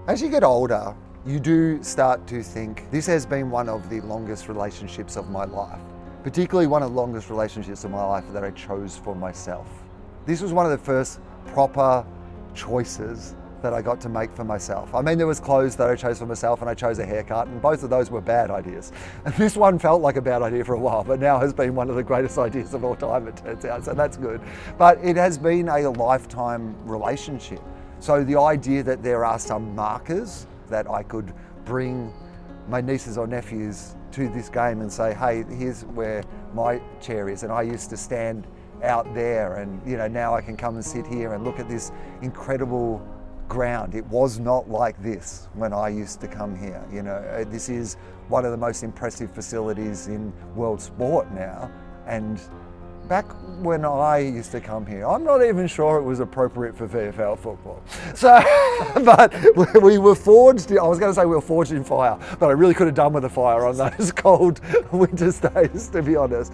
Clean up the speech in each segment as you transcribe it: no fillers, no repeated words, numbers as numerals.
As you get older, you do start to think, this has been one of the longest relationships of my life, particularly one of the longest relationships of my life that I chose for myself. This was one of the first proper choices that I got to make for myself. I mean, there was clothes that I chose for myself and I chose a haircut, and both of those were bad ideas. And this one felt like a bad idea for a while, but now has been one of the greatest ideas of all time, it turns out, so that's good. But it has been a lifetime relationship. So the idea that there are some markers that I could bring my nieces or nephews to this game and say, hey, here's where my chair is, and I used to stand out there, and now I can come and sit here and look at this incredible ground. It was not like this when I used to come here. This is one of the most impressive facilities in world sport now, and back when I used to come here, I'm not even sure it was appropriate for VFL football. So, but we were forged, I was going to say we were forged in fire, but I really could have done with a fire on those cold winter days, to be honest.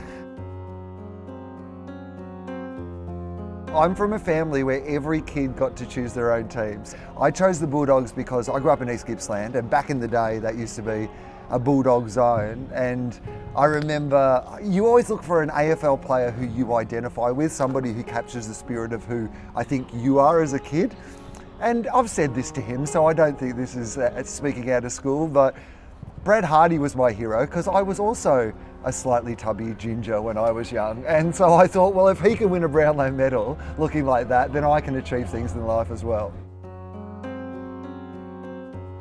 I'm from a family where every kid got to choose their own teams. I chose the Bulldogs because I grew up in East Gippsland, and back in the day that used to be a Bulldog zone, and I remember you always look for an AFL player who you identify with, somebody who captures the spirit of who I think you are as a kid. And I've said this to him, so I don't think this is speaking out of school, but Brad Hardy was my hero because I was also a slightly tubby ginger when I was young. And so I thought, well, if he can win a Brownlow medal looking like that, then I can achieve things in life as well.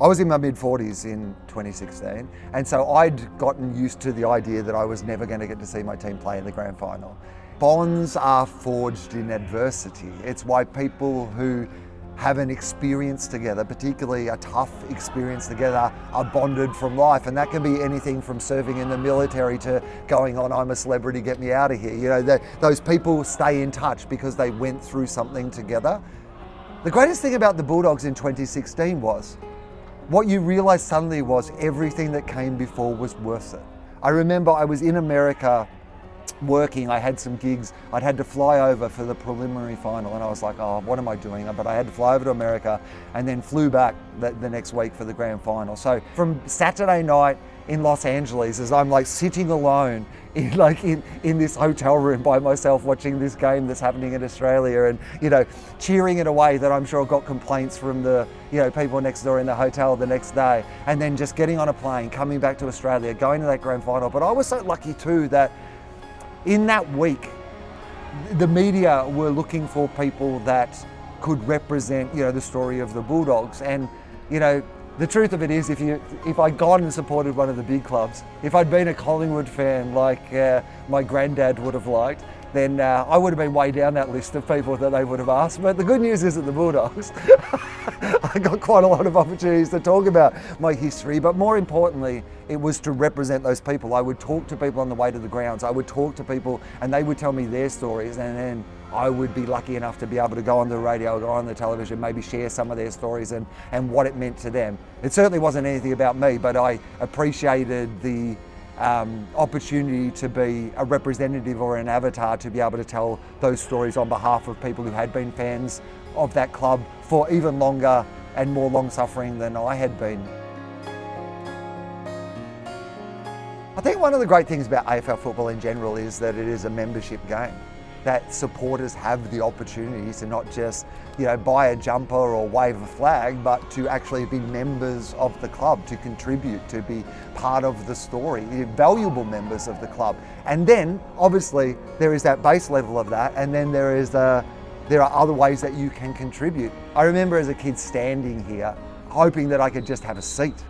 I was in my mid-40s in 2016, and so I'd gotten used to the idea that I was never going to get to see my team play in the grand final. Bonds are forged in adversity. It's why people who have an experience together, particularly a tough experience together, are bonded from life. And that can be anything from serving in the military to going on, I'm a celebrity, get me out of here. Those people stay in touch because they went through something together. The greatest thing about the Bulldogs in 2016 was, what you realised suddenly was everything that came before was worth it. I remember I was in America working, I had some gigs, I'd had to fly over for the preliminary final, and I was like, oh, what am I doing? But I had to fly over to America and then flew back the next week for the grand final. So from Saturday night in Los Angeles, as I'm like sitting alone in this hotel room by myself watching this game that's happening in Australia, and cheering it away, that I'm sure got complaints from the people next door in the hotel the next day, and then just getting on a plane, coming back to Australia, going to that grand final. But I was so lucky too that in that week, the media were looking for people that could represent, the story of the Bulldogs. And, the truth of it is, if I'd gone and supported one of the big clubs, if I'd been a Collingwood fan like my granddad would have liked, then I would have been way down that list of people that they would have asked. But the good news is at the Bulldogs, I got quite a lot of opportunities to talk about my history, but more importantly, it was to represent those people. I would talk to people on the way to the grounds. I would talk to people and they would tell me their stories, and then I would be lucky enough to be able to go on the radio, go on the television, maybe share some of their stories and what it meant to them. It certainly wasn't anything about me, but I appreciated the opportunity to be a representative or an avatar to be able to tell those stories on behalf of people who had been fans of that club for even longer and more long-suffering than I had been. I think one of the great things about AFL football in general is that it is a membership game, that supporters have the opportunity to not just buy a jumper or wave a flag, but to actually be members of the club, to contribute, to be part of the story, valuable members of the club. And then obviously there is that base level of that, and then there are other ways that you can contribute. I remember as a kid standing here hoping that I could just have a seat.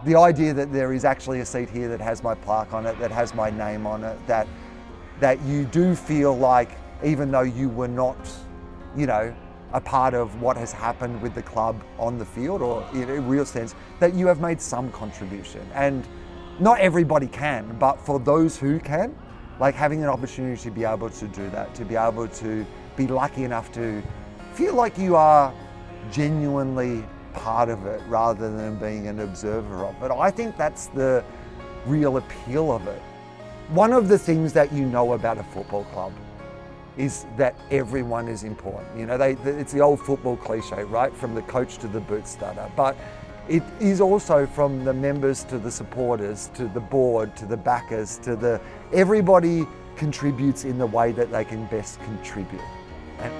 The idea that there is actually a seat here that has my plaque on it, that has my name on it, that you do feel like, even though you were not, a part of what has happened with the club on the field, or in a real sense, that you have made some contribution. And not everybody can, but for those who can, like having an opportunity to be able to do that, to be able to be lucky enough to feel like you are genuinely part of it rather than being an observer of it. I think that's the real appeal of it. One of the things that you know about a football club is that everyone is important. You know, it's the old football cliche, right? From the coach to the boot starter. But it is also from the members to the supporters, to the board, to the backers, everybody contributes in the way that they can best contribute. And